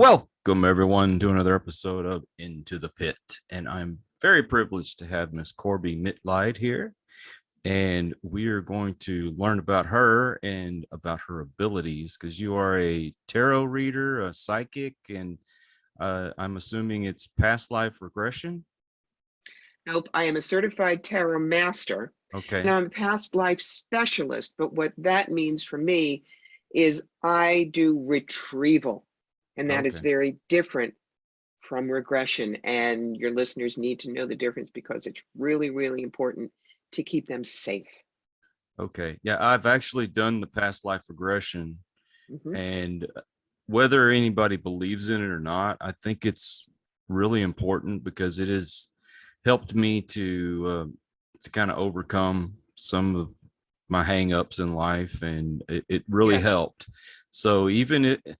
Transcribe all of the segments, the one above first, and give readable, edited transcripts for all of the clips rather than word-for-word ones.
Welcome, everyone, to another episode of Into the Pit. And I'm very privileged to have Miss Corbie Mitleid here. And we are going to learn about her and about her abilities because you are a tarot reader, a psychic, and I'm assuming it's past life regression. Nope, I am a certified tarot master. Okay. And I'm a past life specialist. But what that means for me is I do retrieval. And that is Okay. very different from regression. And your listeners need to know the difference because it's really, really important to keep them safe. Okay. Yeah, I've actually done the past life regression. Mhm. And whether anybody believes in it or not, I think it's really important because it has helped me to kind of overcome some of my hangups in life, and it really Yes. helped. So even it,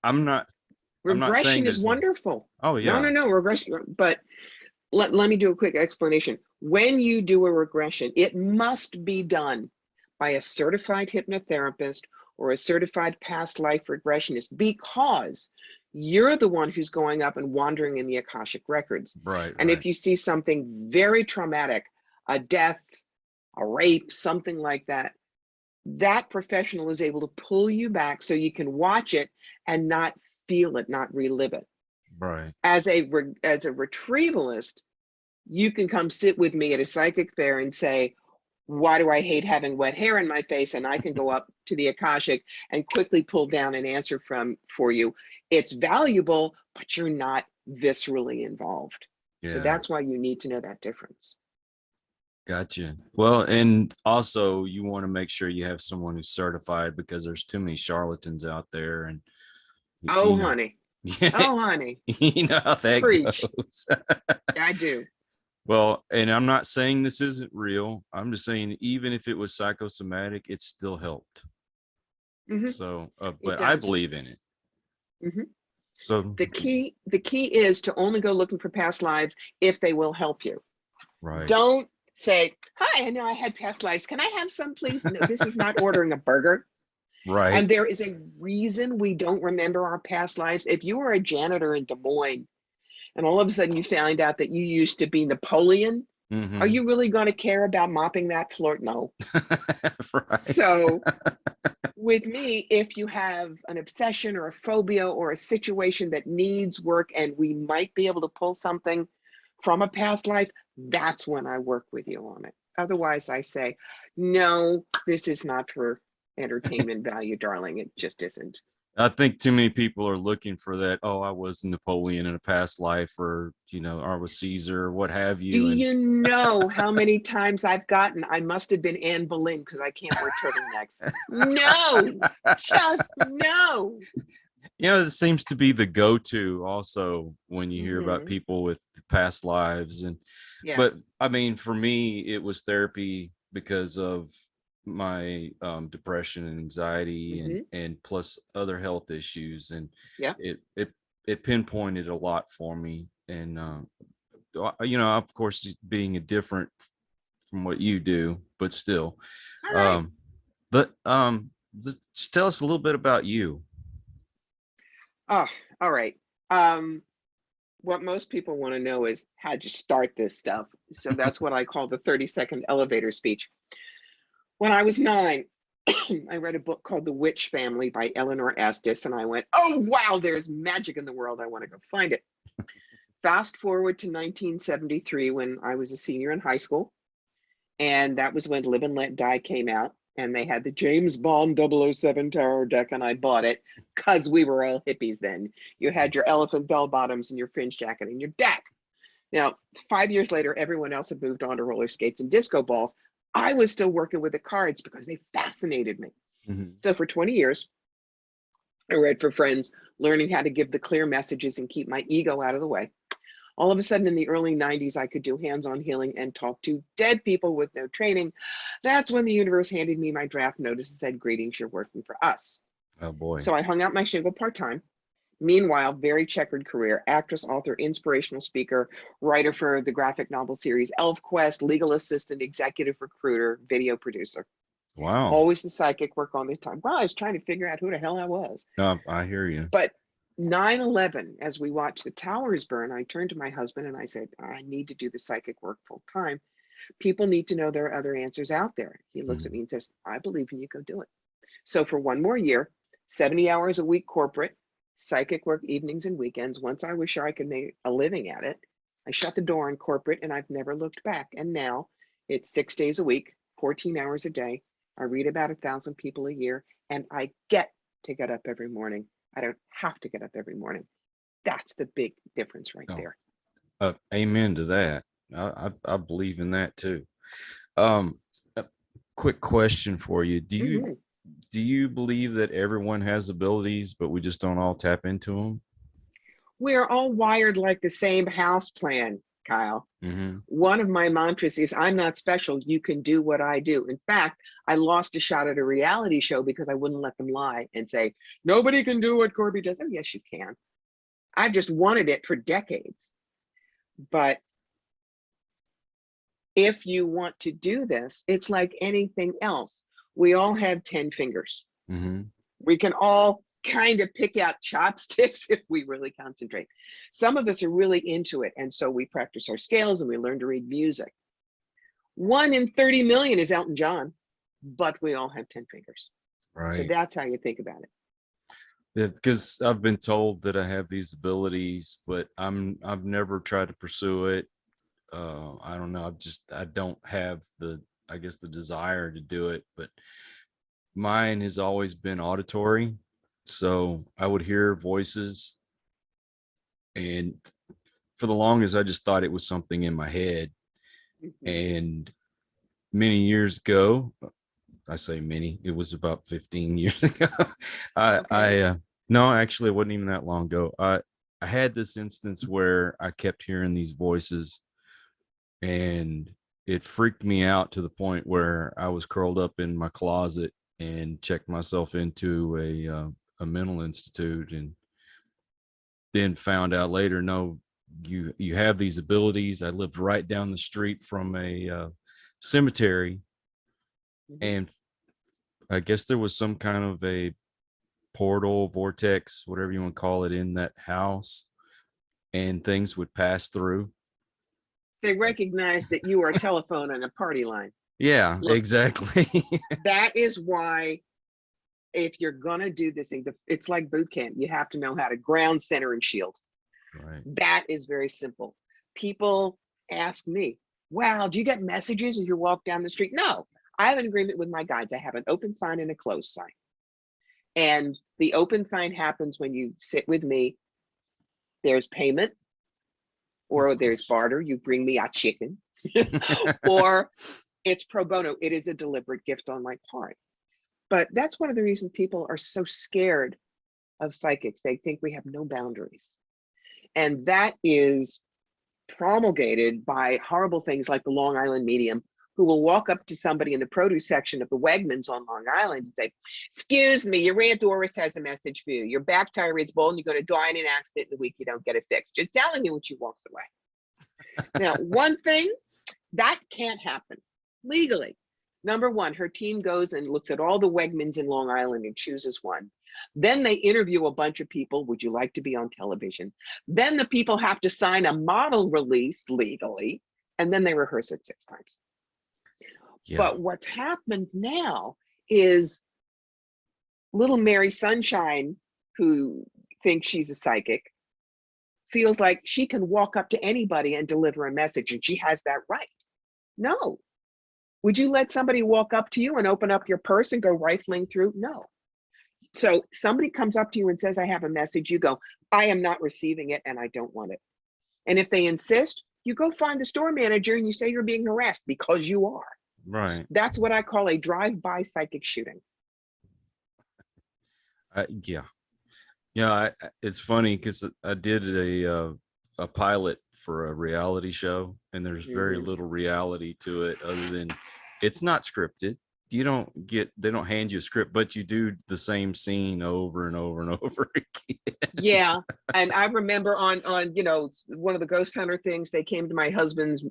I'm not saying Regression that is it's wonderful. oh yeah, No, regression. But let me do a quick explanation. When you do a regression, it must be done by a certified hypnotherapist or a certified past life regressionist because you're the one who's going up and wandering in the Akashic records. right, And right, if you see something very traumatic, a death, a rape, something like that, that professional is able to pull you back so you can watch it and not feel it, not relive it. right. As a retrievalist, you can come sit with me at a psychic fair and say, why do I hate having wet hair in my face? And I can go up to the Akashic and quickly pull down an answer for you. It's valuable, but you're not viscerally involved. So Yeah, that's why you need to know that difference. gotcha. Well, and also you want to make sure you have someone who's certified because there's too many charlatans out there, and Oh, you know, honey. yeah, Oh, honey. you know how that Preach. goes. I do. Well, and I'm not saying this isn't real. I'm just saying even if it was psychosomatic, it still helped. Hmm. So, It but I does. believe in it. Hmm. So, The key is to only go looking for past lives if they will help you. right, Don't say, hi, I know I had past lives. Can I have some, please? No, this is not ordering a burger. right. And there is a reason we don't remember our past lives. If you were a janitor in Des Moines and all of a sudden you find out that you used to be Napoleon, are Mm-hmm. you really going to care about mopping that floor? No. Right. So with me, if you have an obsession or a phobia or a situation that needs work and we might be able to pull something from a past life, that's when I work with you on it. Otherwise, I say, no, this is not for entertainment value, darling. It just isn't. I think too many people are looking for that. Oh, I was Napoleon in a past life, or I was Caesar, or what have Do you. And you know how many times I've gotten, I must have been Anne Boleyn because I can't wear turtlenecks? No, just no. it seems to be the go-to also when you hear about Hmm. people with past lives. And Yeah. but I mean, for me, it was therapy because of my depression and anxiety, and Hmm. plus other health issues, and Yeah. it pinpointed a lot for me. And of course, being a different from what you do, but still, All right. um but just tell us a little bit about you. Oh, all right. Um, what most people want to know is how'd you start this stuff? So that's what I call the 30-second elevator speech. When I was 9, I read a book called The Witch Family by Eleanor Estes, and I went, oh, wow, there's magic in the world. I want to go find it. Fast forward to 1973 when I was a senior in high school. And that was when Live and Let Die came out. And they had the James Bond 007 tarot deck, and I bought it because we were all hippies then. You had your elephant bell bottoms and your fringe jacket and your deck. Now, 5 years later, everyone else had moved on to roller skates and disco balls. I was still working with the cards because they fascinated me. Mhm. So for 20 years, I read for friends, learning how to give the clear messages and keep my ego out of the way. All of a sudden in the early 90s, I could do hands-on healing and talk to dead people with no training. That's when the universe handed me my draft notice and said, greetings, you're working for us. Oh boy. So I hung out my shingle part-time. Meanwhile, very checkered career, actress, author, inspirational speaker, writer for the graphic novel series ElfQuest, legal assistant, executive recruiter, video producer. Wow. Always the psychic work on the time. Well, I was trying to figure out who the hell I was. No, I hear you. But 9/11, as we watched the towers burn, I turned to my husband and I said, I need to do the psychic work full time. People need to know there are other answers out there. He looks at Mhm. me and says, I believe in you, go do it. So for one more year, 70 hours a week corporate, psychic work evenings and weekends. Once I was sure I could make a living at it, I shut the door on corporate and I've never looked back. And now it's 6 days a week, 14 hours a day. I read about 1,000 people a year and I get to get up every morning. I don't have to get up every morning. That's the big difference right Oh, there. amen to that. I believe in that too. A quick question for you. Mhm. Do you believe that everyone has abilities, but we just don't all tap into them? We're all wired like the same house plan, Kyle. Mm-hmm. One of my mantras is, I'm not special. You can do what I do. In fact, I lost a shot at a reality show because I wouldn't let them lie and say, nobody can do what Corby does. Oh, yes, you can. I've just wanted it for decades. But if you want to do this, it's like anything else. We all have 10 fingers. Mm-hmm. We can all kind of pick out chopsticks if we really concentrate. Some of us are really into it. And so we practice our scales and we learn to read music. 1 in 30 million is Elton John, but we all have 10 fingers. So Right. that's how you think about it. Yeah, because I've been told that I have these abilities, but I've never tried to pursue it. I don't know. I don't have I guess the desire to do it, but mine has always been auditory. So I would hear voices, and for the longest, I just thought it was something in my head. Mhm. And many years ago, I say many, it was about 15 years ago. Okay. No, actually, it wasn't even that long ago. I had this instance where I kept hearing these voices, and it freaked me out to the point where I was curled up in my closet and checked myself into a mental institute, and then found out later, no, you have these abilities. I lived right down the street from a cemetery, Mhm. and I guess there was some kind of a portal, vortex, whatever you want to call it, in that house, and things would pass through. They recognize that you are a telephone and a party line. Yeah, Look, exactly. that is why if you're going to do this thing, it's like boot camp. You have to know how to ground, center, and shield. Right. That is very simple. People ask me, wow, do you get messages as you walk down the street? No, I have an agreement with my guides. I have an open sign and a closed sign. And the open sign happens when you sit with me. There's payment or Of there's course. barter. You bring me a chicken or it's pro bono. It is a deliberate gift on my part. But that's one of the reasons people are so scared of psychics. They think we have no boundaries. And that is promulgated by horrible things like the Long Island medium, who will walk up to somebody in the produce section of the Wegmans on Long Island and say, excuse me, your Aunt Doris has a message for you. Your back tire is bald and you're going to die in an accident in a week. You don't get it fixed. Just telling you when she walks away. Now, one thing that can't happen legally. Number one, her team goes and looks at all the Wegmans in Long Island and chooses one. Then they interview a bunch of people. Would you like to be on television? Then the people have to sign a model release legally, and then they rehearse it 6 times. Yeah. But what's happened now is little Mary Sunshine, who thinks she's a psychic, feels like she can walk up to anybody and deliver a message, and she has that right. No. Would you let somebody walk up to you and open up your purse and go rifling through? No. So somebody comes up to you and says, I have a message. You go, I am not receiving it and I don't want it. And if they insist, you go find the store manager and you say you're being harassed because you are. Right. That's what I call a drive-by psychic shooting. Yeah. Yeah. It's funny because I did a pilot for a reality show, and there's very Mhm. little reality to it other than it's not scripted. They don't hand you a script, but you do the same scene over and over and over again. Yeah. And I remember on one of the ghost hunter things, they came to my husband's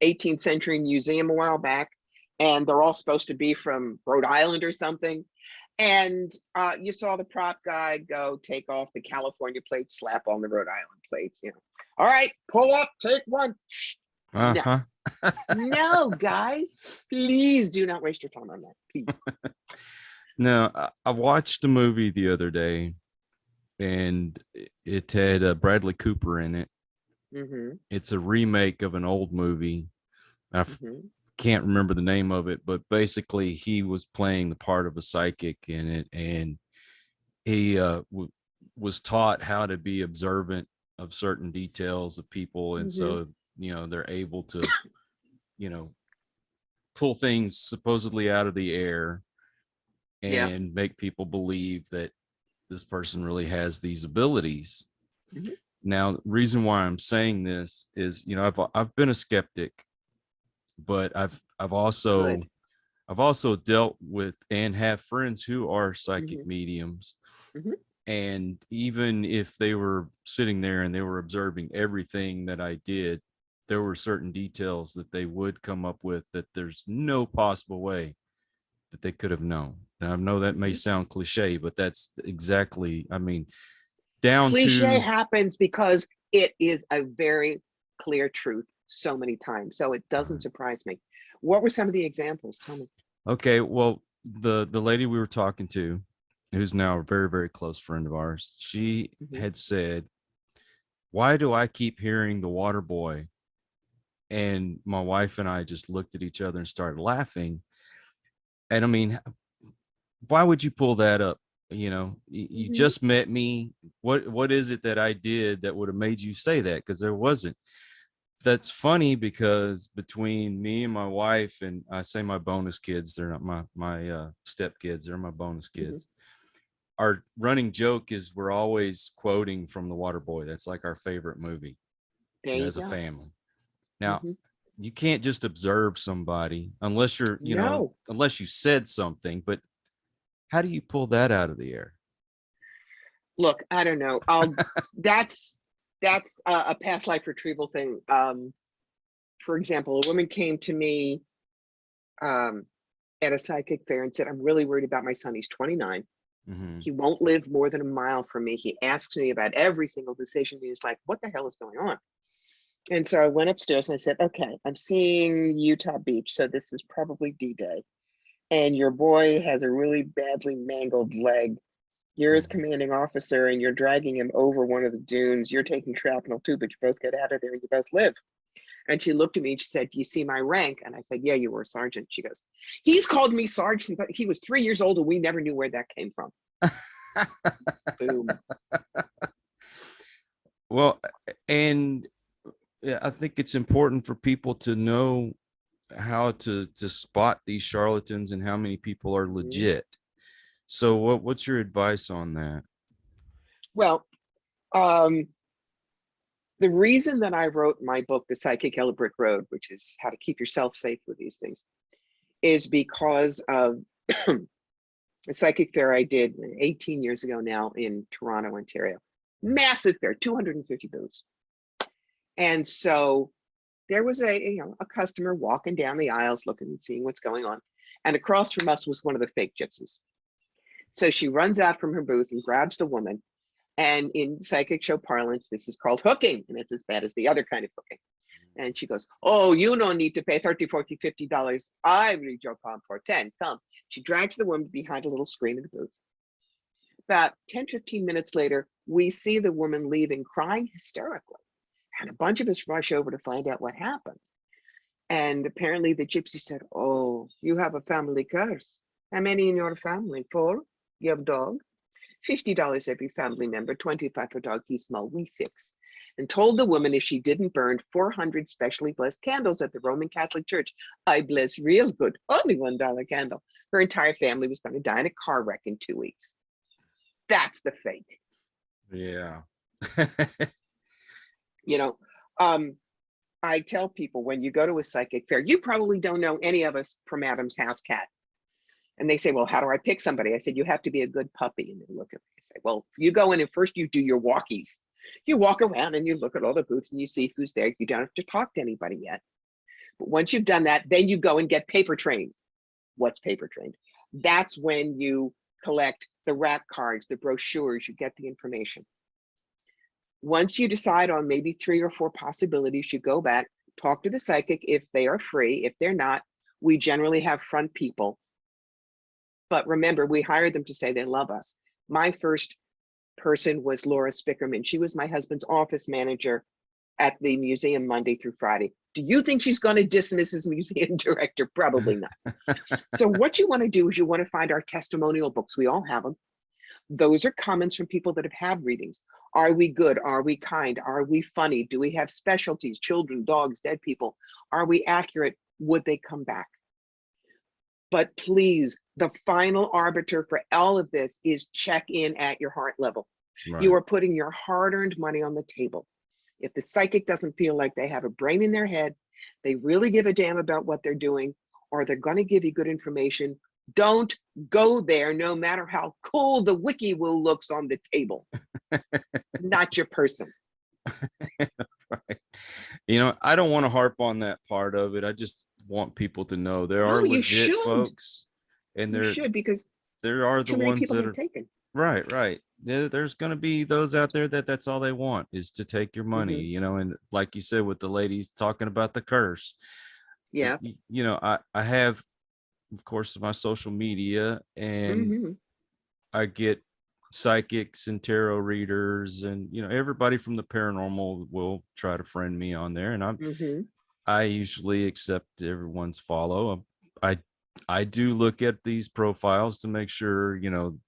18th century museum a while back, and they're all supposed to be from Rhode Island or something. And you saw the prop guy go take off the California plates, slap on the Rhode Island plates, you know. All right, pull up, take one. No, no, guys, please do not waste your time on that, please. No, I watched a movie the other day, and it had Bradley Cooper in it. It's a remake of an old movie. I can't remember the name of it, but basically he was playing the part of a psychic in it, and he was taught how to be observant of certain details of people, and so they're able to pull things supposedly out of the air and make people believe that this person really has these abilities. Now, the reason why I'm saying this is, I've been a skeptic, but I've also dealt with and have friends who are psychic mediums. And even if they were sitting there and they were observing everything that I did, there were certain details that they would come up with that there's no possible way that they could have known. Now, I know that may sound cliche, but that's exactly, cliche happens because it is a very clear truth so many times. So it doesn't surprise me. What were some of the examples? Tell me. Okay, well, the lady we were talking to, who's now a very, very close friend of ours, she had said, "Why do I keep hearing the water boy?" And my wife and I just looked at each other and started laughing. And why would you pull that up? You just met me. What is it that I did that would have made you say that? Because there wasn't. That's funny, because between me and my wife, and I say my bonus kids, they're not my step kids, they're my bonus kids. Our running joke is we're always quoting from The Waterboy. That's like our favorite movie as a family. Now, you can't just observe somebody unless you're, unless you said something, but how do you pull that out of the air? Look, I don't know. That's a past life retrieval thing. For example, a woman came to me at a psychic fair and said, "I'm really worried about my son. He's 29. He won't live more than a mile from me. He asks me about every single decision. He's like, what the hell is going on?" And so I went upstairs and I said, "Okay, I'm seeing Utah Beach. So this is probably D-Day. And your boy has a really badly mangled leg. You're his commanding officer and you're dragging him over one of the dunes. You're taking shrapnel too, but you both get out of there and you both live." And she looked at me and she said, "Do you see my rank?" And I said, "Yeah, you were a sergeant." She goes, "He's called me sergeant since he was 3 years old and we never knew where that came from." Boom. Well, and I think it's important for people to know how to spot these charlatans and how many people are legit. So what's your advice on that? Well, the reason that I wrote my book, The Psychic Yellow Brick Road, which is how to keep yourself safe with these things, is because of a psychic fair I did 18 years ago now in Toronto, Ontario. Massive fair, 250 booths. And so there was a customer walking down the aisles looking and seeing what's going on. And across from us was one of the fake gypsies. So she runs out from her booth and grabs the woman. And in psychic show parlance, this is called hooking. And it's as bad as the other kind of hooking. And she goes, "Oh, you don't need to pay $30, $40, $50. I read your palm for 10. Come." She drags the woman behind a little screen in the booth. About 10, 15 minutes later, we see the woman leaving crying hysterically. And a bunch of us rush over to find out what happened. And apparently the gypsy said, "Oh, you have a family curse. How many in your family? 4? You have a dog? $50 every family member, 25 for dog, he's small, we fix." And told the woman if she didn't burn 400 specially blessed candles at the Roman Catholic Church, I bless real good, only $1 candle, her entire family was going to die in a car wreck in 2 weeks. That's the fake. Yeah. I tell people, when you go to a psychic fair, you probably don't know any of us from Adam's house cat. And they say, "Well, how do I pick somebody?" I said, "You have to be a good puppy." And they look at me and say, "Well, you go in and first you do your walkies. You walk around and you look at all the booths and you see who's there. You don't have to talk to anybody yet. But once you've done that, then you go and get paper trained." What's paper trained? That's when you collect the rack cards, the brochures, you get the information. Once you decide on maybe 3 or 4 possibilities, you go back, talk to the psychic if they are free. If they're not, we generally have front people. But remember, we hired them to say they love us. My first person was Laura Spickerman. She was my husband's office manager at the museum Monday through Friday. Do you think she's going to dismiss as museum director? Probably not. So what you want to do is you want to find our testimonial books. We all have them. Those are comments from people that have had readings. Are we good? Are we kind? Are we funny? Do we have specialties? Children, dogs, dead people? Are we accurate? Would they come back? But please, the final arbiter for all of this is check in at your heart level. Right. You are putting your hard-earned money on the table. If the psychic doesn't feel like they have a brain in their head, they really give a damn about what they're doing, or they're going to give you good information, don't go there, no matter how cool the wiki will looks on the table. Not your person. Right. You know, I don't want to harp on that part of it. I just want people to know there are legit folks, and there should, because there are the ones that are taken. Right. There's going to be those out there that's all they want is to take your money, you know, and like you said, with the ladies talking about the curse. Yeah. You know, I have, of course, my social media, and I get psychics and tarot readers, and, you know, everybody from the paranormal will try to friend me on there. And I usually accept everyone's follow. I do look at these profiles to make sure, you know,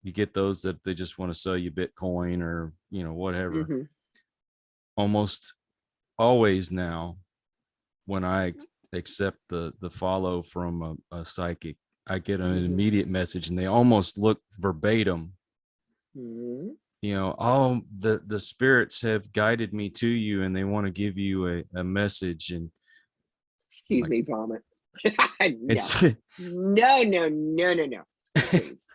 you get those that they just want to sell you Bitcoin or, you know, whatever. Almost always now, when I accept the follow from a psychic, I get an immediate message, and they almost look verbatim. You know, oh, the spirits have guided me to you, and they want to give you a message. And excuse me, vomit. No. Please.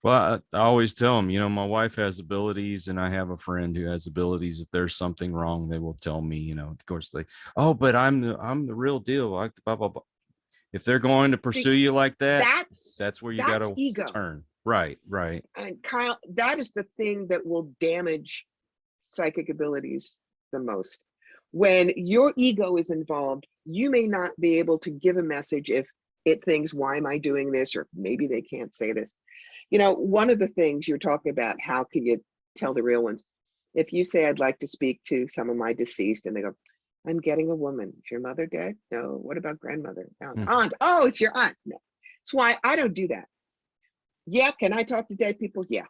Well, I always tell them, you know, my wife has abilities, and I have a friend who has abilities. If there's something wrong, they will tell me, you know. Of course, they, oh, but I'm the real deal. I, blah, blah, blah. If they're going to pursue you like that, that's where you got to turn. Right. And Kyle, that is the thing that will damage psychic abilities the most. When your ego is involved, you may not be able to give a message if it thinks, why am I doing this? Or maybe they can't say this. You know, one of the things you're talking about, how can you tell the real ones? If you say, I'd like to speak to some of my deceased, and they go, I'm getting a woman. Is your mother dead? No. What about grandmother? Aunt. Oh, it's your aunt. No. That's why I don't do that. Yeah, can I talk to dead people? Yeah.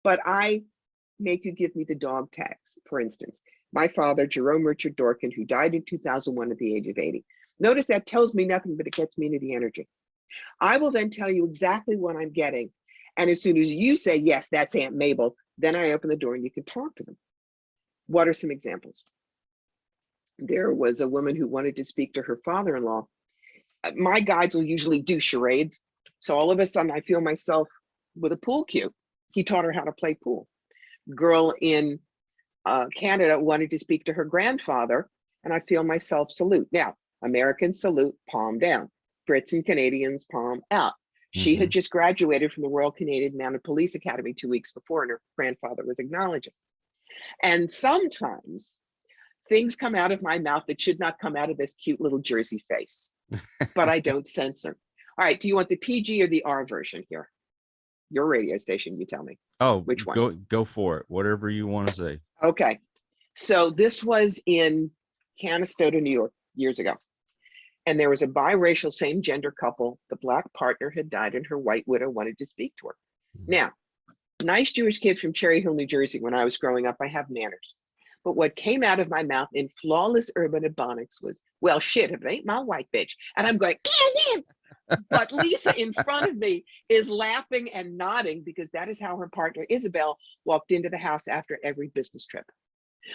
But I make you give me the dog tags. For instance, my father, Jerome Richard Dorkin, who died in 2001 at the age of 80. Notice that tells me nothing, but it gets me into the energy. I will then tell you exactly what I'm getting. And as soon as you say, yes, that's Aunt Mabel, then I open the door and you can talk to them. What are some examples? There was a woman who wanted to speak to her father-in-law. My guides will usually do charades. So all of a sudden I feel myself with a pool cue. He taught her how to play pool. Girl in Canada wanted to speak to her grandfather, and I feel myself salute. Now, Americans salute, palm down. Brits and Canadians, palm out. She had just graduated from the Royal Canadian Mounted Police Academy 2 weeks before, and her grandfather was acknowledging. And sometimes things come out of my mouth that should not come out of this cute little Jersey face, but I don't censor. All right, do you want the PG or the R version here? Your radio station, you tell me. Oh, which one? Go for it. Whatever you want to say. Okay, so this was in Canastota, New York, years ago. And there was a biracial same gender couple. The black partner had died and her white widow wanted to speak to her. Now, nice Jewish kid from Cherry Hill, New Jersey. When I was growing up, I have manners. But what came out of my mouth in flawless urban ebonics was, well, shit, if it ain't my white bitch. And I'm going, but Lisa in front of me is laughing and nodding, because that is how her partner, Isabel, walked into the house after every business trip.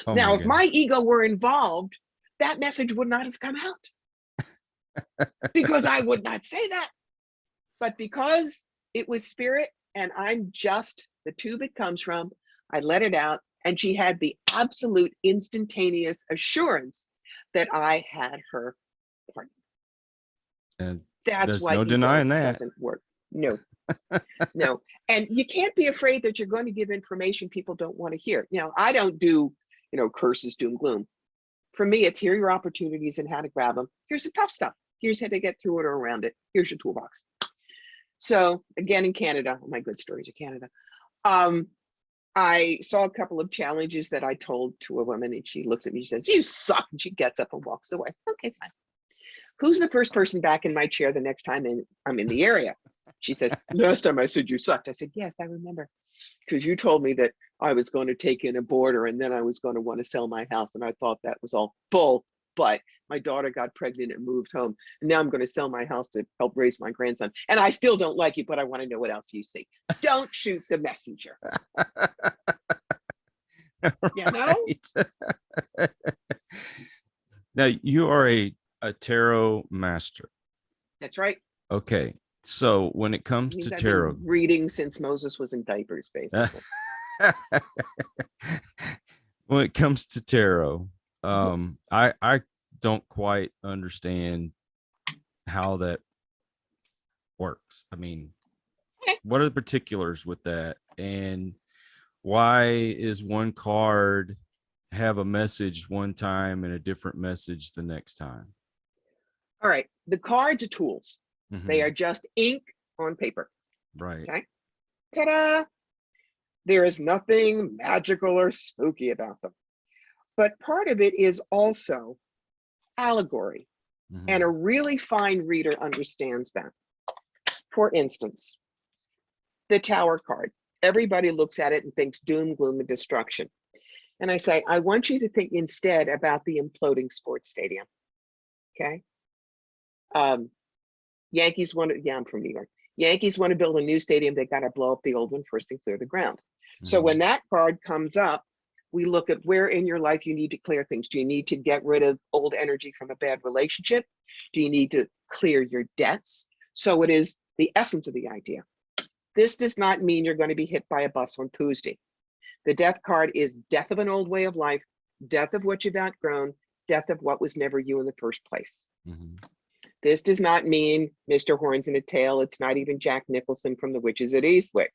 Oh, now, if my ego were involved, that message would not have come out. Because I would not say that. But because it was spirit and I'm just the tube it comes from, I let it out, and she had the absolute instantaneous assurance that I had her partner. And that's why no denying that doesn't work. No, no. And you can't be afraid that you're going to give information people don't want to hear. I don't do, curses, doom, gloom. For me, it's here are your opportunities and how to grab them. Here's the tough stuff. Here's how to get through it or around it. Here's your toolbox. So again, in Canada, my good stories of Canada. I saw a couple of challenges that I told to a woman, and she looks at me, she says, "You suck." And she gets up and walks away. Okay, fine. Who's the first person back in my chair the next time I'm in the area? She says, "Last time I said you sucked." I said, "Yes, I remember. Because you told me that I was going to take in a boarder and then I was going to want to sell my house. And I thought that was all bull. But my daughter got pregnant and moved home. And now I'm going to sell my house to help raise my grandson. And I still don't like you, but I want to know what else you see. Don't shoot the messenger." You know? Now, you are a tarot master. That's right. Okay. So when it comes to tarot, I've been reading since Moses was in diapers, basically. when it comes to tarot, I don't quite understand how that works. I mean, what are the particulars with that, and why is one card have a message one time and a different message the next time? All right, the cards are tools. They are just ink on paper. Right. Okay. Ta-da! There is nothing magical or spooky about them. But part of it is also allegory. And a really fine reader understands that. For instance, the Tower card. Everybody looks at it and thinks doom, gloom, and destruction. And I say, I want you to think instead about the imploding sports stadium. Okay. Yankees want to, I'm from New York. Yankees want to build a new stadium. They got to blow up the old one first and clear the ground. So when that card comes up, we look at where in your life you need to clear things. Do you need to get rid of old energy from a bad relationship? Do you need to clear your debts? So it is the essence of the idea. This does not mean you're going to be hit by a bus on Tuesday. The death card is death of an old way of life, death of what you've outgrown, death of what was never you in the first place. This does not mean Mr. Horns in a Tail. It's not even Jack Nicholson from The Witches at Eastwick.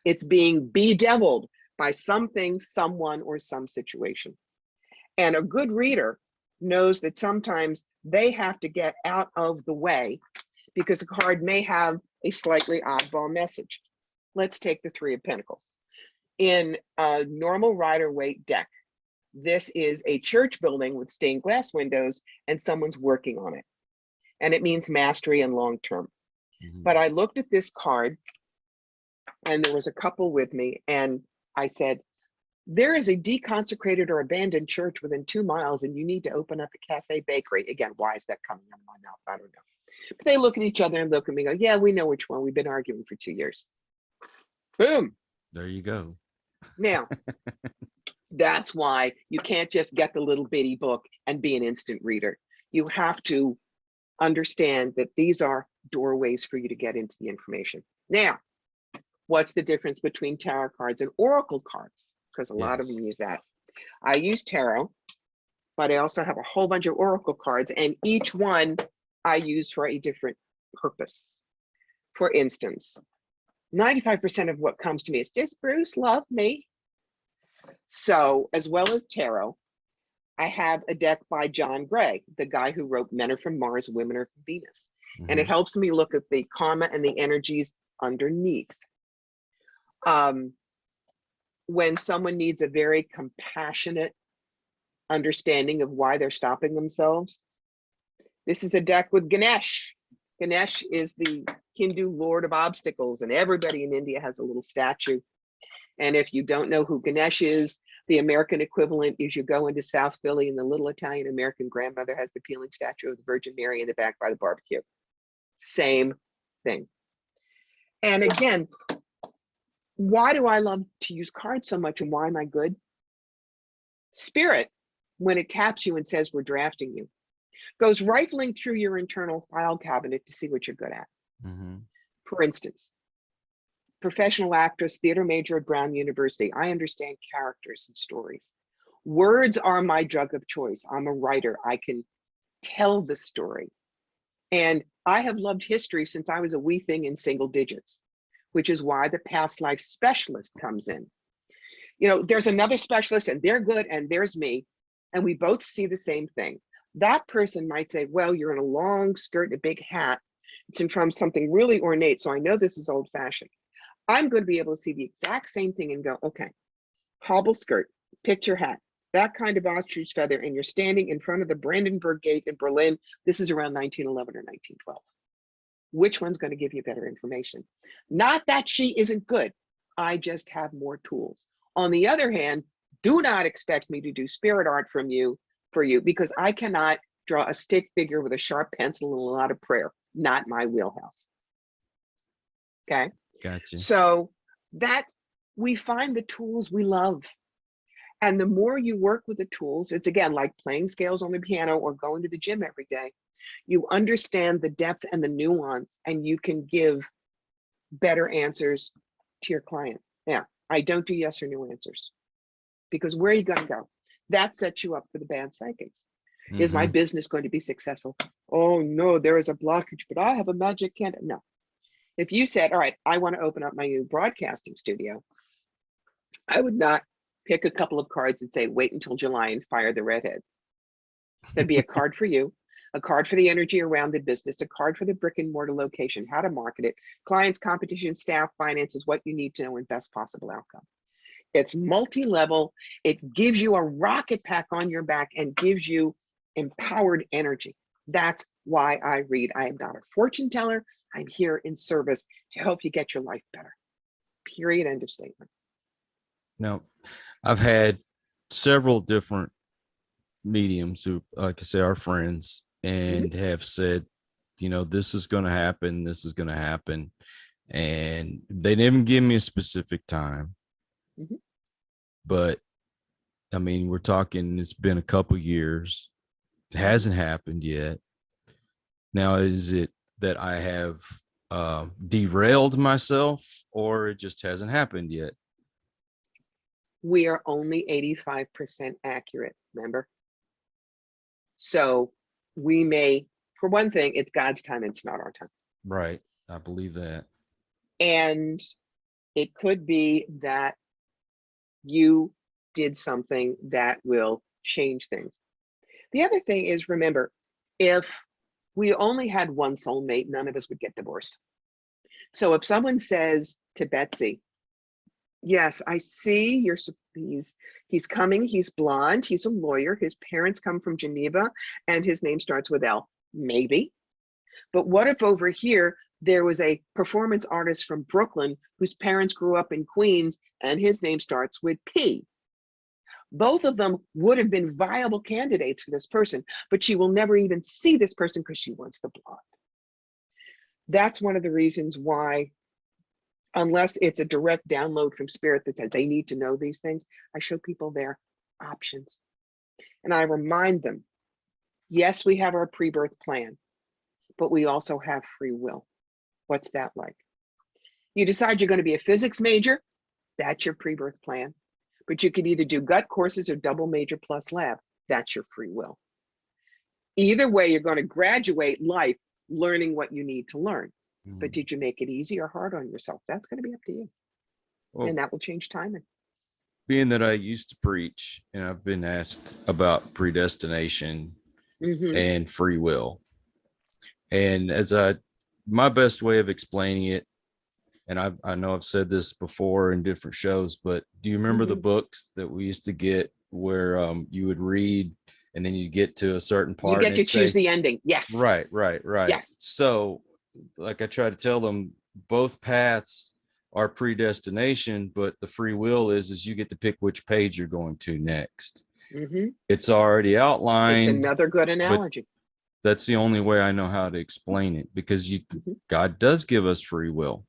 It's being bedeviled by something, someone, or some situation. And a good reader knows that sometimes they have to get out of the way because a card may have a slightly oddball message. Let's take the Three of Pentacles. In a normal Rider-Waite deck, this is a church building with stained glass windows and someone's working on it. And it means mastery and long-term. But I looked at this card and there was a couple with me and I said, there is a deconsecrated or abandoned church within 2 miles and you need to open up a cafe bakery. Again, why is that coming out of my mouth? I don't know. But they look at each other and look at me and go, yeah, we know which one. We've been arguing for 2 years. Boom. There you go. Now, that's why you can't just get the little bitty book and be an instant reader. You have to understand that these are doorways for you to get into the information. Now, what's the difference between tarot cards and oracle cards? Because a lot of them use that. I use tarot, but I also have a whole bunch of oracle cards, and each one I use for a different purpose. For instance, 95% of what comes to me is, does Bruce love me? So, as well as tarot, I have a deck by John Gray, the guy who wrote Men Are From Mars, Women Are From Venus. And it helps me look at the karma and the energies underneath. When someone needs a very compassionate understanding of why they're stopping themselves, this is a deck with Ganesh. Ganesh is the Hindu lord of obstacles, and everybody in India has a little statue. And if you don't know who Ganesh is, the American equivalent is you go into South Philly and the little Italian American grandmother has the peeling statue of the Virgin Mary in the back by the barbecue. Same thing. And again, why do I love to use cards so much and why am I good? Spirit, when it taps you and says we're drafting you, goes rifling through your internal file cabinet to see what you're good at. For instance, professional actress, theater major at Brown University. I understand characters and stories. Words are my drug of choice. I'm a writer. I can tell the story. And I have loved history since I was a wee thing in single digits, which is why the past life specialist comes in. You know, there's another specialist and they're good, and there's me, and we both see the same thing. That person might say, well, you're in a long skirt and a big hat. It's from something really ornate, so I know this is old fashioned. I'm going to be able to see the exact same thing and go, okay, hobble skirt, picture hat, that kind of ostrich feather, and you're standing in front of the Brandenburg Gate in Berlin. This is around 1911 or 1912. Which one's going to give you better information? Not that she isn't good. I just have more tools. On the other hand, do not expect me to do spirit art for you, because I cannot draw a stick figure with a sharp pencil and a lot of prayer. Not my wheelhouse. Okay. Gotcha. So that we find the tools we love. And the more you work with the tools, it's again like playing scales on the piano or going to the gym every day. You understand the depth and the nuance, and you can give better answers to your client. Yeah, I don't do yes or no answers, because where are you going to go? That sets you up for the bad psychics. Is my business going to be successful? Oh no, there is a blockage, but I have a magic candle. No. If you said, all right, I want to open up my new broadcasting studio, I would not pick a couple of cards and say, wait until July and fire the redhead. There'd be a card for you, a card for the energy around the business, a card for the brick and mortar location, how to market it, clients, competition, staff, finances, what you need to know, and best possible outcome. It's multi-level. It gives you a rocket pack on your back and gives you empowered energy. That's why I read. I am not a fortune teller. I'm here in service to help you get your life better. Period. End of statement. Now, I've had several different mediums who, like I say, are friends and have said, you know, this is going to happen. This is going to happen. And they didn't give me a specific time. But I mean, we're talking, it's been a couple years. It hasn't happened yet. Now, is it that I have derailed myself, or it just hasn't happened yet? We are only 85% accurate, remember? So we may, for one thing, it's God's time, it's not our time. Right. I believe that. And it could be that you did something that will change things. The other thing is, remember, if we only had one soulmate, none of us would get divorced. So if someone says to Betsy, yes, I see he's coming, he's blonde, he's a lawyer, his parents come from Geneva, and his name starts with L, maybe. But what if over here, there was a performance artist from Brooklyn whose parents grew up in Queens and his name starts with P? Both of them would have been viable candidates for this person, but she will never even see this person because she wants the blonde. That's one of the reasons why, unless it's a direct download from spirit that says they need to know these things, I show people their options. And I remind them, yes, we have our pre-birth plan, but we also have free will. What's that like? You decide you're going to be a physics major, that's your pre-birth plan. But you could either do gut courses or double major plus lab. That's your free will. Either way, you're going to graduate life learning what you need to learn. But did you make it easy or hard on yourself? That's going to be up to you. Well, and that will change timing. Being that I used to preach, and I've been asked about predestination and free will. And as my best way of explaining it, and I know I've said this before in different shows, but do you remember the books that we used to get where you would read and then you get to a certain part? You get to choose the ending. Yes. Right. Yes. So like I try to tell them, both paths are predestination, but the free will is you get to pick which page you're going to next. It's already outlined. It's another good analogy. That's the only way I know how to explain it, because God does give us free will.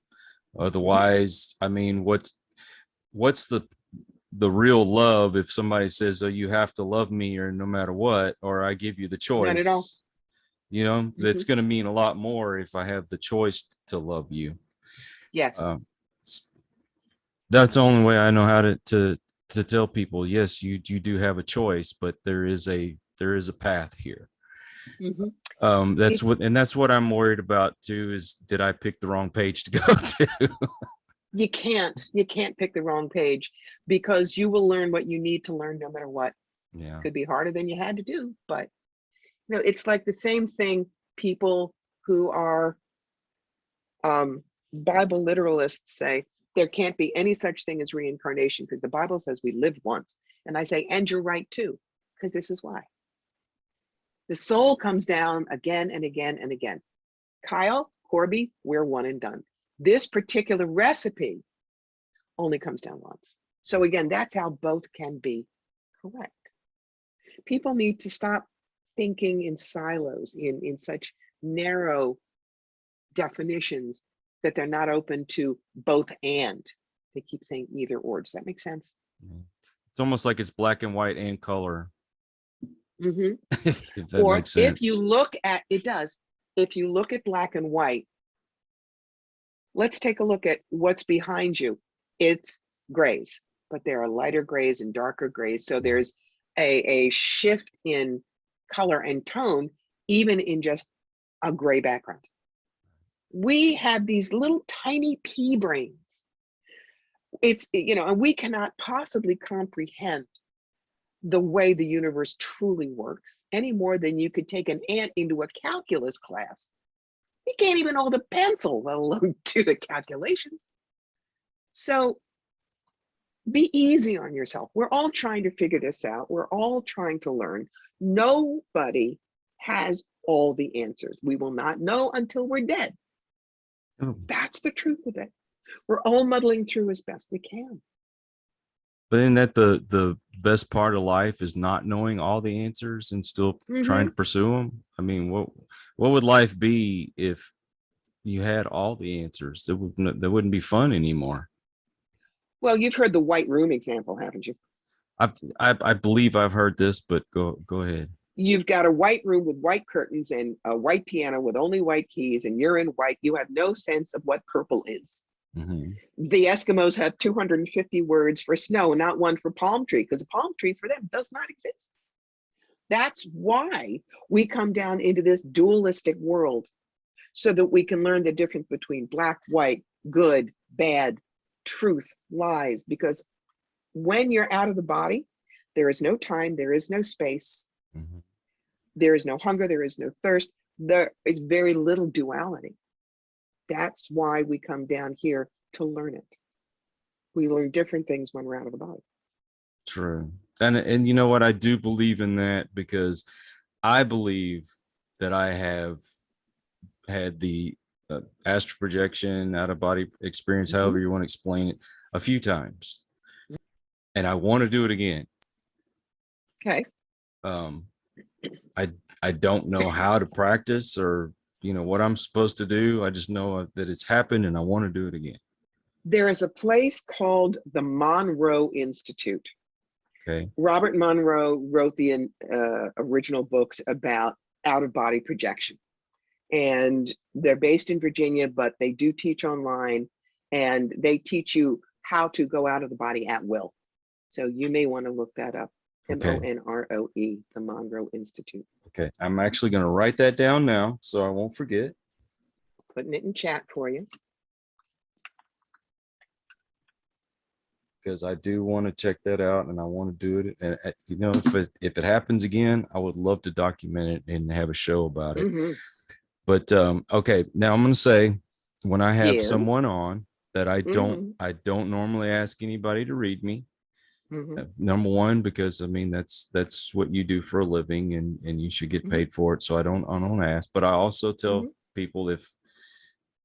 Otherwise, I mean, what's the real love if somebody says, oh, you have to love me or no matter what, or I give you the choice? Not at all. You know, that's going to mean a lot more if I have the choice to love you. Yes. That's the only way I know how to tell people, yes, you do have a choice, but there is a path here. That's what I'm worried about too, is did I pick the wrong page to go to? You can't pick the wrong page, because you will learn what you need to learn no matter what. Yeah. Could be harder than you had to do, but it's like the same thing. People who are Bible literalists say there can't be any such thing as reincarnation because the Bible says we lived once. And I say, and you're right too, because this is why. The soul comes down again and again and again. Kyle, Corby, we're one and done. This particular recipe only comes down once. So again, that's how both can be correct. People need to stop thinking in silos, in such narrow definitions, that they're not open to both and. They keep saying either or. Does that make sense? It's almost like it's black and white and color. Mm-hmm. If that Or makes sense. if you look at, it does. If you look at black and white, let's take a look at what's behind you. It's grays, but there are lighter grays and darker grays. So there's a shift in color and tone, even in just a gray background. We have these little tiny pea brains. It's, and we cannot possibly comprehend the way the universe truly works any more than you could take an ant into a calculus class. You can't even hold a pencil, let alone do the calculations. So be easy on yourself. We're all trying to figure this out. We're all trying to learn. Nobody has all the answers. We will not know until we're dead. Oh. That's the truth of it. We're all muddling through as best we can. But isn't that the best part of life, is not knowing all the answers and still trying to pursue them? I mean, what would life be if you had all the answers? That wouldn't be fun anymore. Well, you've heard the white room example, haven't you? I believe I've heard this, but go ahead. You've got a white room with white curtains and a white piano with only white keys, and you're in white. You have no sense of what purple is. Mm-hmm. The Eskimos have 250 words for snow, not one for palm tree, because a palm tree for them does not exist. That's why we come down into this dualistic world, so that we can learn the difference between black, white, good, bad, truth, lies. Because when you're out of the body, there is no time, there is no space, there is no hunger, there is no thirst, there is very little duality. That's why we come down here to learn it. We learn different things when we're out of the body. True. And you know what? I do believe in that, because I believe that I have had the astral projection, out of body experience, however you want to explain it, a few times. And I want to do it again. Okay. I don't know how to practice, or what I'm supposed to do. I just know that it's happened, and I want to do it again. There is a place called the Monroe Institute. Okay. Robert Monroe wrote the original books about out-of-body projection. And they're based in Virginia, but they do teach online, and they teach you how to go out of the body at will. So you may want to look that up. Okay. MONROE, the Monroe Institute. Okay. I'm actually going to write that down now, so I won't forget. Putting it in chat for you. Because I do want to check that out, and I want to do it. And if it happens again, I would love to document it and have a show about it. But okay, now I'm going to say, when I have someone on that I don't normally ask anybody to read me. Number one, because I mean that's what you do for a living, and you should get paid for it. So I don't ask. But I also tell people, if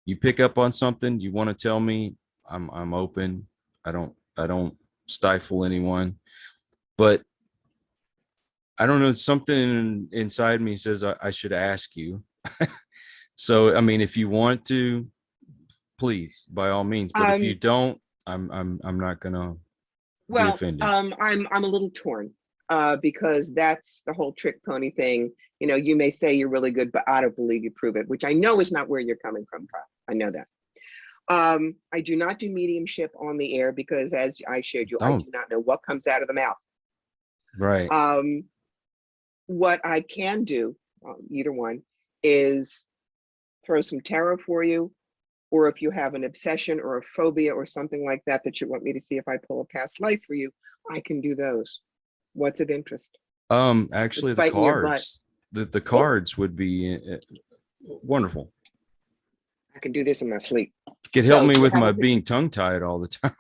you pick up on something, you want to tell me, I'm open. I don't stifle anyone. But I don't know, something inside me says I should ask you. So I mean, if you want to, please, by all means. But if you don't, I'm not gonna be offended. I'm a little torn, because that's the whole trick pony thing. You may say you're really good, but I don't believe you, prove it, which I know is not where you're coming from, Kyle. I know that. I do not do mediumship on the air, because as I showed you, I do not know what comes out of the mouth. Right. What I can do, either one, is throw some tarot for you, or if you have an obsession or a phobia or something like that that you want me to see if I pull a past life for you, I can do those. What's of interest? Actually, It's the biting your butt. cards, the Oh, cards would be wonderful. I can do this in my sleep. You could help So me do you with have my a, being tongue tied all the time.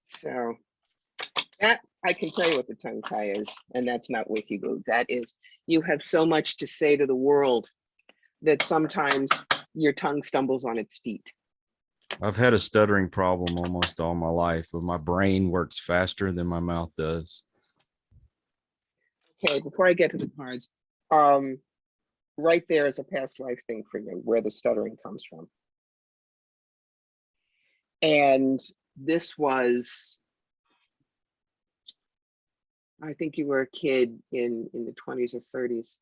so that I can tell you what the tongue tie is, and that's not WikiBoo. That is, you have so much to say to the world that sometimes your tongue stumbles on its feet. I've had a stuttering problem almost all my life, but my brain works faster than my mouth does. Okay, before I get to the cards, right there is a past life thing for you, where the stuttering comes from. And this was, I think you were a kid in the 20s or 30s.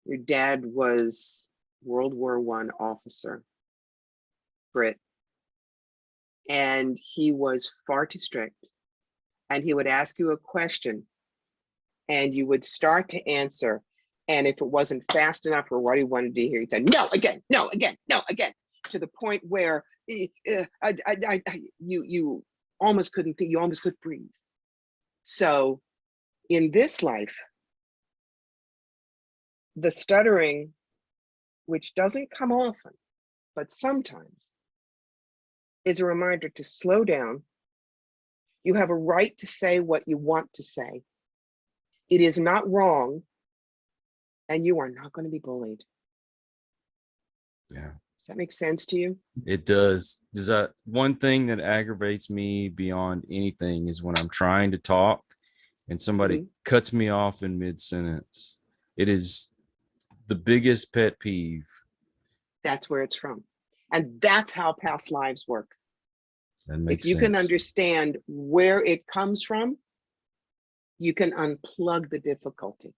Your dad was World War I officer, Brit, and he was far too strict. And he would ask you a question and you would start to answer. And if it wasn't fast enough or what he wanted to hear, he'd say, no, again, no, again, no, again, to the point where you almost couldn't think, you almost couldn't breathe. So in this life, the stuttering, which doesn't come often, but sometimes, is a reminder to slow down. You have a right to say what you want to say. It is not wrong, and you are not going to be bullied. Yeah. Does that make sense to you? It does. Does that one thing that aggravates me beyond anything is when I'm trying to talk and somebody cuts me off in mid-sentence. It is the biggest pet peeve. That's where it's from. And that's how past lives work. That makes if you sense. can understand where it comes from, you can unplug the difficulty.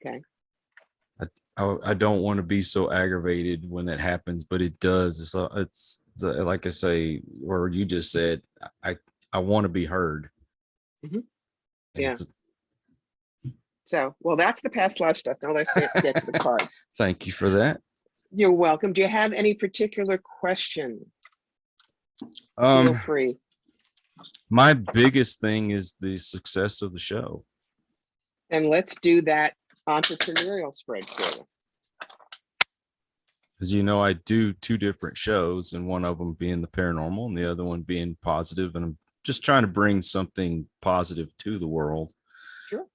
Okay. I don't want to be so aggravated when that happens, but it does. It's like I say, or you just said, I want to be heard. Yeah. So, well, that's the past life stuff. Now let's get to the cards. Thank you for that. You're welcome. Do you have any particular question? Feel free. My biggest thing is the success of the show. And let's do that entrepreneurial spread for you. As you know, I do 2 different shows, and one of them being the paranormal and the other one being positive. And I'm just trying to bring something positive to the world. Sure.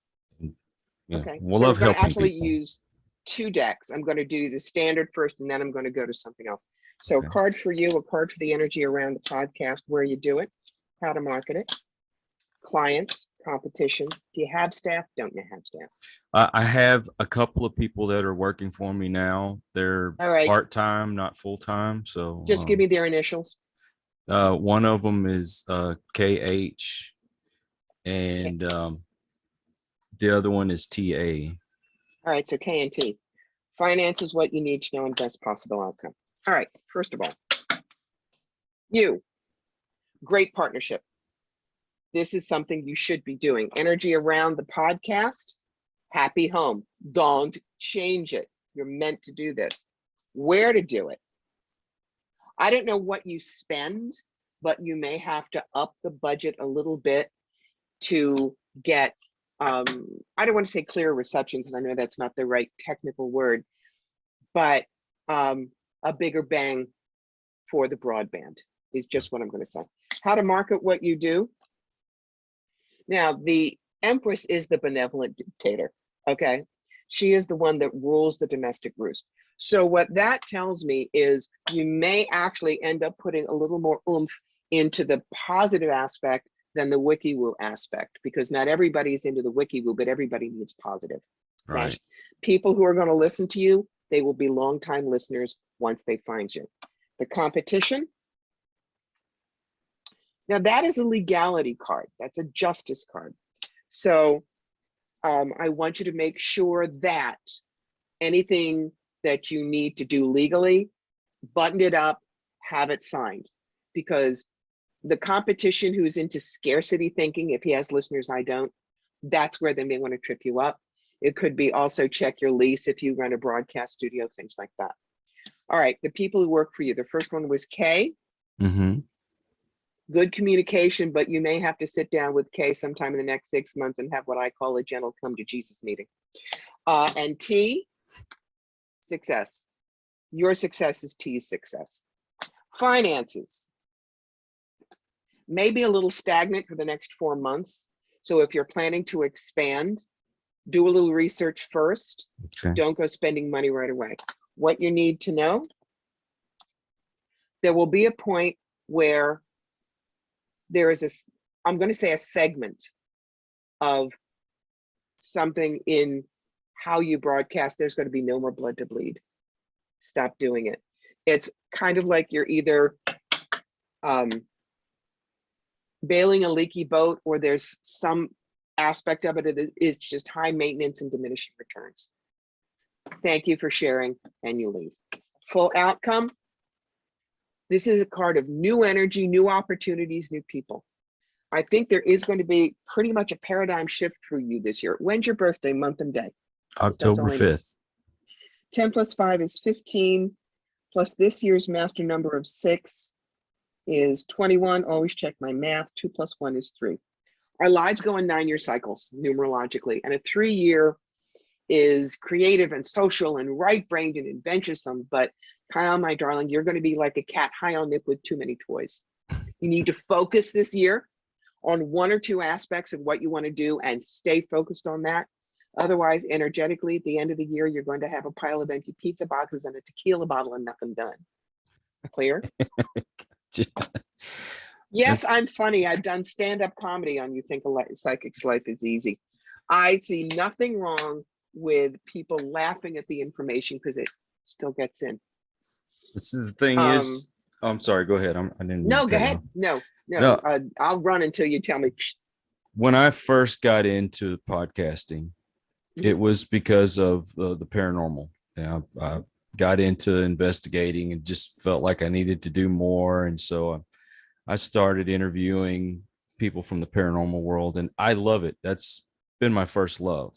Yeah, okay. We'll so love we're going to helping actually people. use 2 decks. I'm going to do the standard first, and then I'm going to go to something else. So a card for you, a card for the energy around the podcast, where you do it, how to market it, clients, competition. Do you have staff? Don't you have staff? I have a couple of people that are working for me now. They're part-time, not full-time. So just give me their initials. One of them is KH, and the other one is TA. All right, so K and T. Finance is what you need to know and best possible outcome. All right, first of all, you, great partnership. This is something you should be doing. Energy around the podcast, happy home. Don't change it. You're meant to do this. Where to do it? I don't know what you spend, but you may have to up the budget a little bit to get, I don't want to say clear reception because I know that's not the right technical word, but a bigger bang for the broadband is just what I'm going to say. How to market what you do. Now, the Empress is the benevolent dictator, okay? She is the one that rules the domestic roost. So what that tells me is you may actually end up putting a little more oomph into the positive aspect than the wiki-woo aspect, because not everybody is into the wiki-woo, but everybody needs positive. Right. Okay? People who are going to listen to you, they will be longtime listeners once they find you. The competition. Now that is a legality card. That's a justice card. So I want you to make sure that anything that you need to do legally, button it up, have it signed, because the competition who's into scarcity thinking, if he has listeners, I don't, that's where they may want to trip you up. It could be also check your lease if you run a broadcast studio, things like that. All right, the people who work for you. The first one was K. Mm-hmm. Good communication, but you may have to sit down with K sometime in the next 6 months and have what I call a gentle come to Jesus meeting. And T, success. Your success is T's success. Finances. Maybe a little stagnant for the next 4 months. So if you're planning to expand, do a little research first. Okay. Don't go spending money right away. What you need to know, there will be a point where there is I'm going to say a segment of something in how you broadcast. There's going to be no more blood to bleed. Stop doing it. It's kind of like you're either bailing a leaky boat, or there's some aspect of it that is just high maintenance and diminishing returns. Thank you for sharing, and you leave. Full outcome. This is a card of new energy, new opportunities, new people. I think there is going to be pretty much a paradigm shift for you this year. When's your birthday, month and day? October 5th. 10 plus 5 is 15, plus this year's master number of 6 is 21. Always check my math. 2 plus 1 is 3. Our lives go in 9-year cycles, numerologically, and a 3-year is creative and social and right-brained and adventuresome. But Kyle, my darling, you're going to be like a cat high on nip with too many toys. You need to focus this year on 1 or 2 aspects of what you want to do and stay focused on that. Otherwise, energetically, at the end of the year, you're going to have a pile of empty pizza boxes and a tequila bottle and nothing done. Clear? Yes, I'm funny. I've done stand-up comedy on You Think a Psychic's Life is Easy. I see nothing wrong with people laughing at the information because it still gets in. This is the thing is, oh, I'm sorry, go ahead. I didn't. No, go ahead. No. I'll run until you tell me. When I first got into podcasting, it was because of the paranormal. I got into investigating and just felt like I needed to do more. And so I started interviewing people from the paranormal world, and I love it. That's been my first love.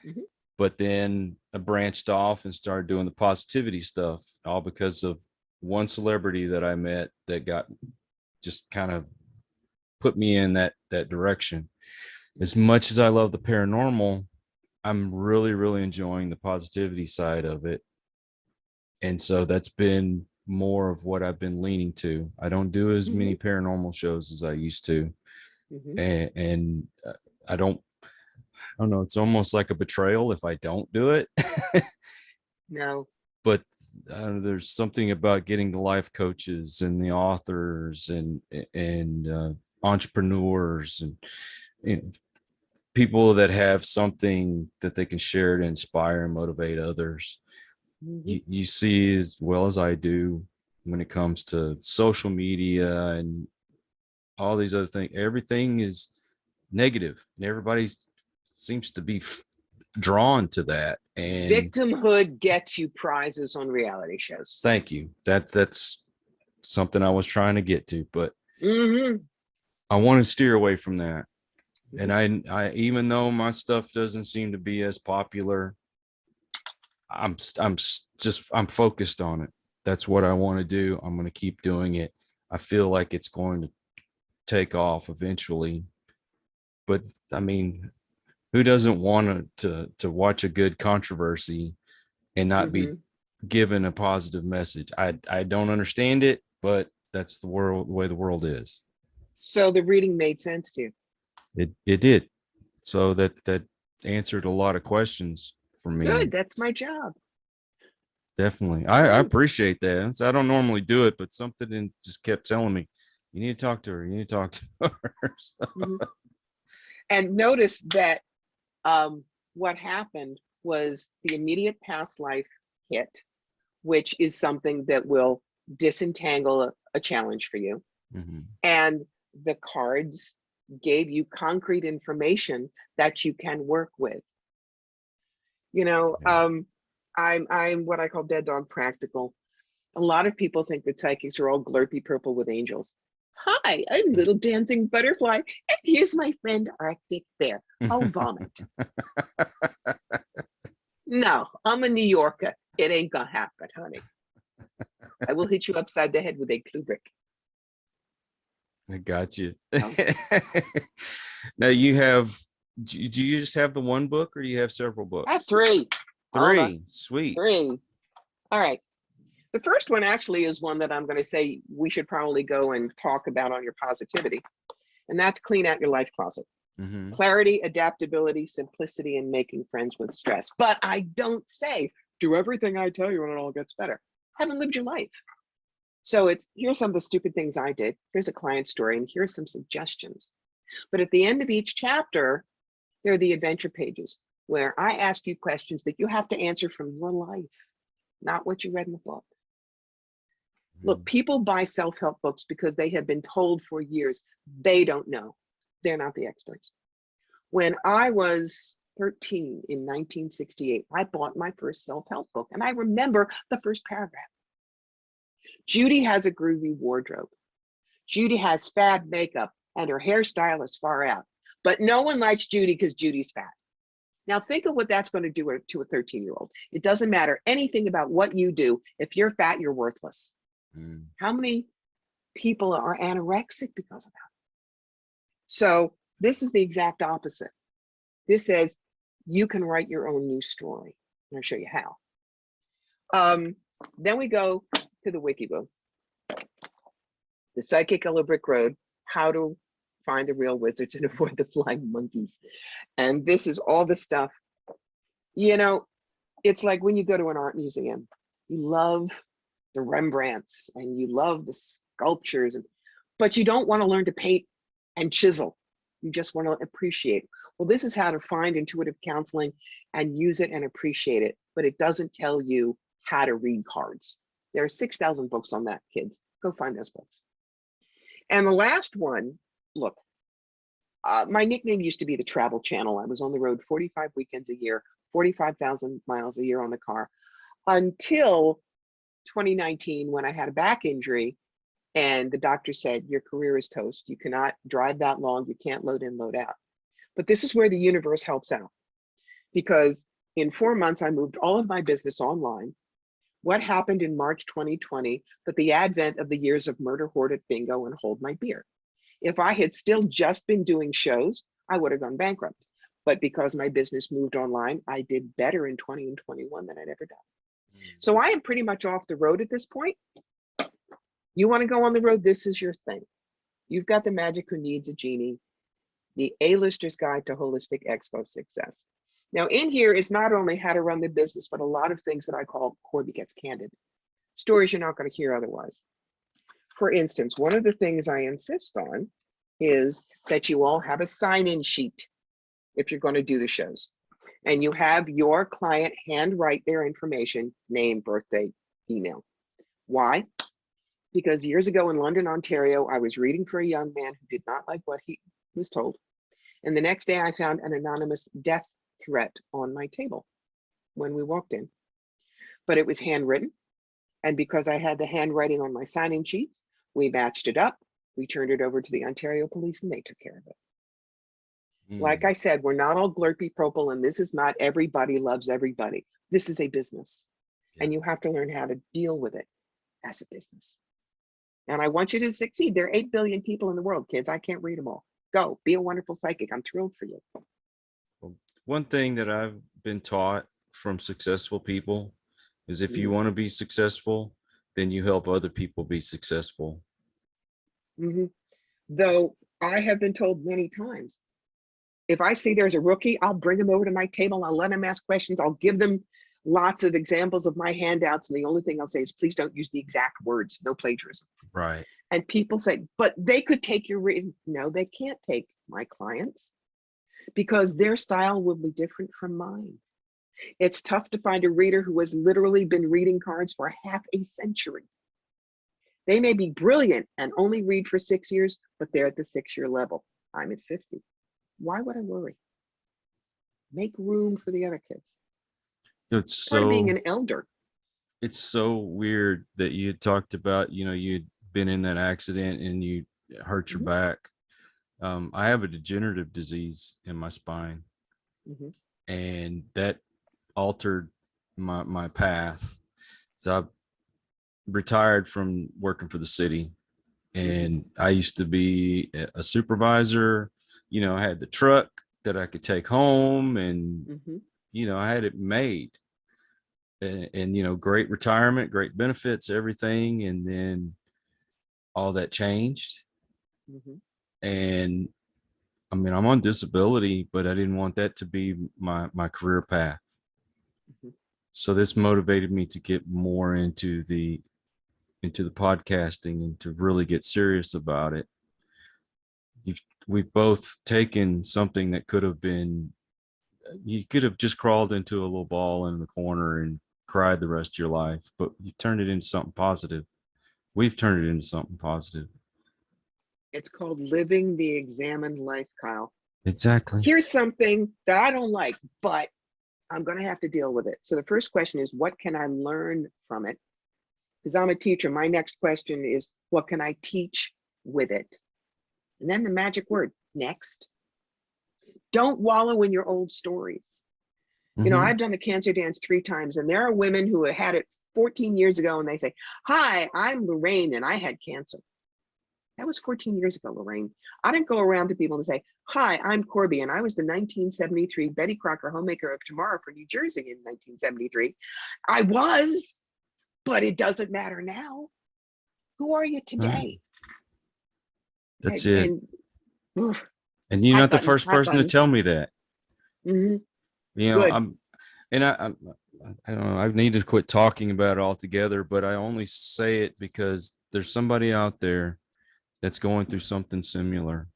Mm-hmm. But then I branched off and started doing the positivity stuff, all because of one celebrity that I met that got just kind of put me in that direction. As much as I love the paranormal, I'm really, really enjoying the positivity side of it. And so that's been more of what I've been leaning to. I don't do as many paranormal shows as I used to. And I don't know. It's almost like a betrayal if I don't do it. No. But there's something about getting the life coaches and the authors and entrepreneurs and people that have something that they can share to inspire and motivate others. You see as well as I do when it comes to social media and all these other things. Everything is negative, and everybody seems to be drawn to that. And victimhood gets you prizes on reality shows. Thank you. That's something I was trying to get to, but I want to steer away from that. And I even though my stuff doesn't seem to be as popular, I'm focused on it. That's what I want to do. I'm going to keep doing it. I feel like it's going to take off eventually. But I mean, who doesn't want to watch a good controversy and not be given a positive message? I don't understand it, but that's the way the world is. So the reading made sense to you. It did. So that answered a lot of questions for me. Good. That's my job. Definitely. I appreciate that. I don't normally do it, but something just kept telling me, you need to talk to her. You need to talk to her. So. And notice that what happened was the immediate past life hit, which is something that will disentangle a challenge for you. And the cards gave you concrete information that you can work with. You know, I'm what I call dead dog practical. A lot of people think that psychics are all glurpy purple with angels. Hi, I'm little dancing butterfly, and here's my friend Arctic Bear. I'll vomit. No, I'm a New Yorker. It ain't gonna happen, honey. I will hit you upside the head with a clue brick. I got you. No. Now you have, do you just have the one book or you have several books? I have three. Three. Sweet. Three. All right. The first one actually is one that I'm going to say we should probably go and talk about on your positivity. And that's Clean Out Your Life Closet. Mm-hmm. Clarity, adaptability, simplicity, and making friends with stress. But I don't say, do everything I tell you and it all gets better. Haven't lived your life. So it's, here's some of the stupid things I did. Here's a client story, and here's some suggestions. But at the end of each chapter, there are the adventure pages where I ask you questions that you have to answer from your life, not what you read in the book. Look, people buy self-help books because they have been told for years they don't know. They're not the experts. When I was 13 in 1968, I bought my first self-help book, and I remember the first paragraph. Judy has a groovy wardrobe. Judy has fab makeup, and her hairstyle is far out. But no one likes Judy because Judy's fat. Now think of what that's going to do to a 13-year-old. It doesn't matter anything about what you do. If you're fat, you're worthless. How many people are anorexic because of that? So this is the exact opposite. This says you can write your own new story. And I'll show you how. Then we go to the wiki book, The Psychic Yellow Brick Road, How to Find the Real Wizards and Avoid the Flying Monkeys. And this is all the stuff, you know, it's like when you go to an art museum, you love the Rembrandts and you love the sculptures, but you don't want to learn to paint and chisel. You just want to appreciate. Well, this is how to find intuitive counseling and use it and appreciate it, but it doesn't tell you how to read cards. There are 6,000 books on that, kids. Go find those books. And the last one, look, my nickname used to be the Travel Channel. I was on the road 45 weekends a year, 45,000 miles a year on the car, until 2019 when I had a back injury and the doctor said, your career is toast. You cannot drive that long. You can't load in, load out. But this is where the universe helps out, because in 4 months, I moved all of my business online. What happened in March 2020, but the advent of the years of Murder Horde at Bingo and Hold My Beer. If I had still just been doing shows, I would have gone bankrupt. But because my business moved online, I did better in 20 and 21 than I'd ever done. So I am pretty much off the road at this point. You want to go on the road? This is your thing. You've got the Magic Who Needs a Genie, the A-Lister's Guide to Holistic Expo Success. Now in here is not only how to run the business, but a lot of things that I call Corby Gets Candid. Stories you're not going to hear otherwise. For instance, one of the things I insist on is that you all have a sign-in sheet if you're going to do the shows. And you have your client handwrite their information, name, birthday, email. Why? Because years ago in London, Ontario, I was reading for a young man who did not like what he was told. And the next day I found an anonymous death threat on my table when we walked in. But it was handwritten. And because I had the handwriting on my sign-in sheets, we matched it up. We turned it over to the Ontario police and they took care of it. Like I said, we're not all glurpy propal, and this is not everybody loves everybody. This is a business, and you have to learn how to deal with it as a business. And I want you to succeed. There are 8 billion people in the world, kids. I can't read them all. Go, be a wonderful psychic. I'm thrilled for you. One thing that I've been taught from successful people is if you want to be successful, then you help other people be successful. Though I have been told many times, if I see there's a rookie, I'll bring them over to my table. I'll let them ask questions. I'll give them lots of examples of my handouts. And the only thing I'll say is, please don't use the exact words, no plagiarism. Right. And people say, but they could take your reading. No, they can't take my clients because their style will be different from mine. It's tough to find a reader who has literally been reading cards for half a century. They may be brilliant and only read for 6 years, but they're at the 6-year level. I'm at 50. Why would I worry? Make room for the other kids. It's Part of so being an elder. It's so weird that you talked about, you know, you'd been in that accident and you hurt your back. I have a degenerative disease in my spine, Hmm. and that altered my path. So I retired from working for the city, and I used to be a supervisor. I had the truck that I could take home, and Hmm. I had it made, and great retirement, great benefits, everything. And then all that changed. Hmm. And I mean, I'm on disability, but I didn't want that to be my career path. Hmm. So this motivated me to get more into the podcasting and to really get serious about it. We've both taken something that could have been, you could have just crawled into a little ball in the corner and cried the rest of your life, but you turned it into something positive. We've turned it into something positive. It's called living the examined life, Kyle. Exactly. Here's something that I don't like, but I'm going to have to deal with it. So the first question is, what can I learn from it? Because I'm a teacher. My next question is, what can I teach with it? And then the magic word, next. Don't wallow in your old stories. Mm-hmm. I've done the cancer dance 3 times, and there are women who have had it 14 years ago, and they say, hi, I'm Lorraine, and I had cancer. That was 14 years ago, Lorraine. I didn't go around to people and say, hi, I'm Corby, and I was the 1973 Betty Crocker Homemaker of Tomorrow for New Jersey in 1973. I was, but it doesn't matter now. Who are you Right. today? That's And, it. oof, And you're hot not the buttons, first hot person to buttons. tell me that. Hmm. You know, Good. I'm, and I don't know, I need to quit talking about it altogether, but I only say it because there's somebody out there that's going through something similar.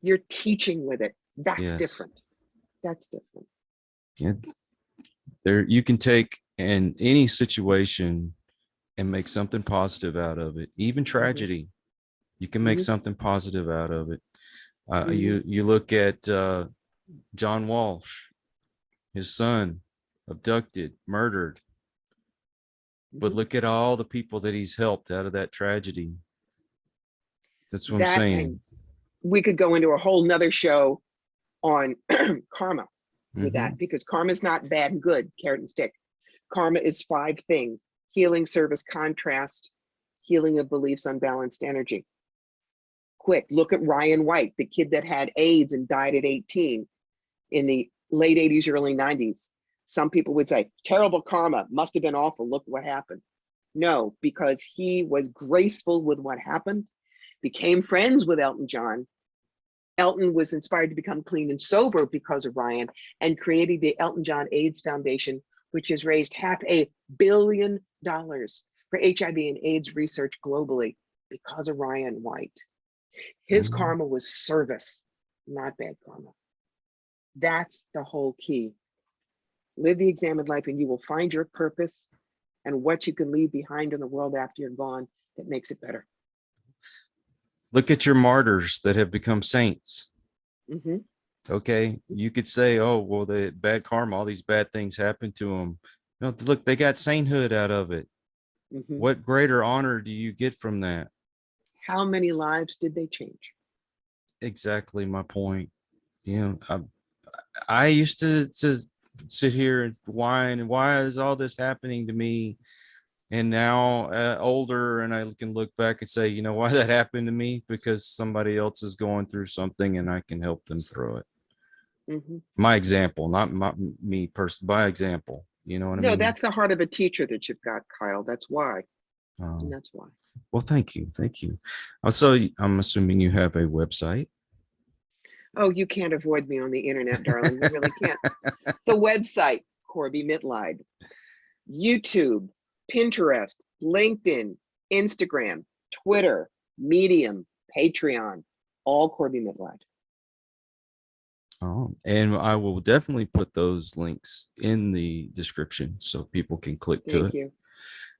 You're teaching with it. That's Yes. different. That's different. Yeah. There, you can take in any situation and make something positive out of it. Even Hmm. tragedy, you can make Hmm. something positive out of it. Hmm. You look at John Walsh, his son, abducted, murdered, but Hmm. look at all the people that he's helped out of that tragedy. That's what I'm That, and saying. we could go into a whole nother show on karma with Mm-hmm. that, because karma is not bad and good, carrot and stick. Karma is 5 things: healing, service, contrast, healing of beliefs, unbalanced energy. Quick, look at Ryan White, the kid that had AIDS and died at 18 in the late 80s, early 90s. Some people would say, terrible karma, must have been awful, look what happened. No, because he was graceful with what happened, became friends with Elton John. Elton was inspired to become clean and sober because of Ryan, and created the Elton John AIDS Foundation, which has raised $500 million for HIV and AIDS research globally because of Ryan White. His Mm-hmm. karma was service, not bad karma. That's the whole key. Live the examined life, and you will find your purpose and what you can leave behind in the world after you're gone that makes it better. Look at your martyrs that have become saints. Hmm. Okay, you could say, "Oh, well, the bad karma, all these bad things happened to them." No, look, they got sainthood out of it. Hmm. What greater honor do you get from that? How many lives did they change? Exactly my point. I used to sit here and whine, and why is all this happening to me? And now older, and I can look back and say, why that happened to me? Because somebody else is going through something, and I can help them through it. Hmm. My example, not me person, by example. You know what I No, mean? that's the heart of a teacher that you've got, Kyle. That's why. And Um, that's why. well, thank you, thank you. Also, I'm assuming you have a website. Oh, you can't avoid me on the internet, darling. You really can't. The website, Corbie Mitleid, YouTube, Pinterest, LinkedIn, Instagram, Twitter, Medium, Patreon, all Corbie Mitleid. Oh, and I will definitely put those links in the description so people can click to Thank it. you.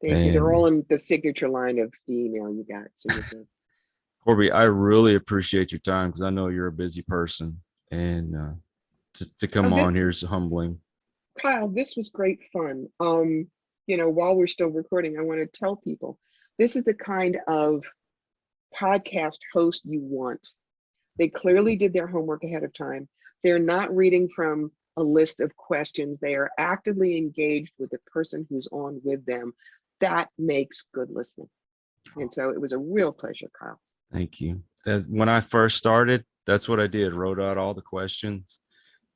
Thank you. They're all And in the signature line of the email you got. So you're good. Corby, I really appreciate your time because I know you're a busy person, and to Oh, come on here is humbling. Kyle, this was great fun. While we're still recording, I want to tell people this is the kind of podcast host you want. They clearly did their homework ahead of time. They're not reading from a list of questions. They are actively engaged with the person who's on with them. That makes good listening. And so it was a real pleasure, Kyle. Thank you. When I first started, that's what I did. Wrote out all the questions.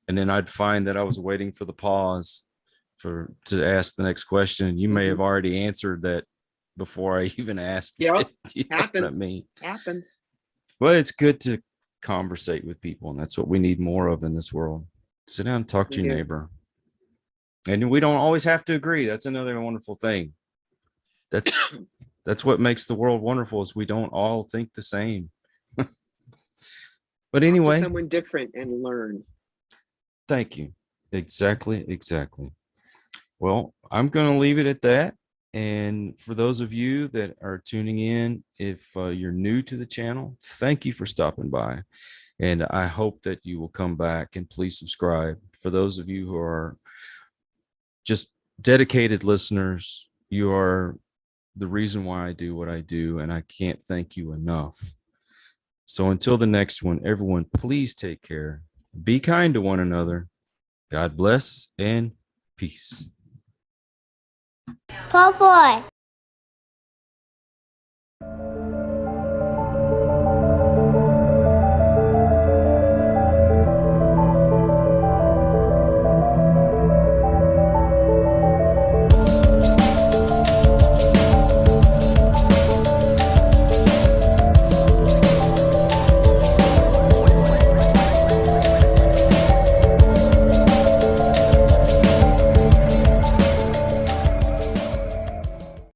And then I'd find that I was waiting for the pause to ask the next question. You may have already answered that before I even asked. Yep. You know Happens. what I mean? Happens. Well, it's good to conversate with people, and that's what we need more of in this world. Sit down and talk to your neighbor. And we don't always have to agree. That's another wonderful thing. That's what makes the world wonderful, is we don't all think the same. But anyway, someone different and learn. Thank you. Exactly. Well, I'm going to leave it at that. And for those of you that are tuning in, if you're new to the channel, thank you for stopping by. And I hope that you will come back, and please subscribe. For those of you who are just dedicated listeners, you are the reason why I do what I do, and I can't thank you enough. So until the next one, everyone, please take care. Be kind to one another. God bless and peace. Poor boy.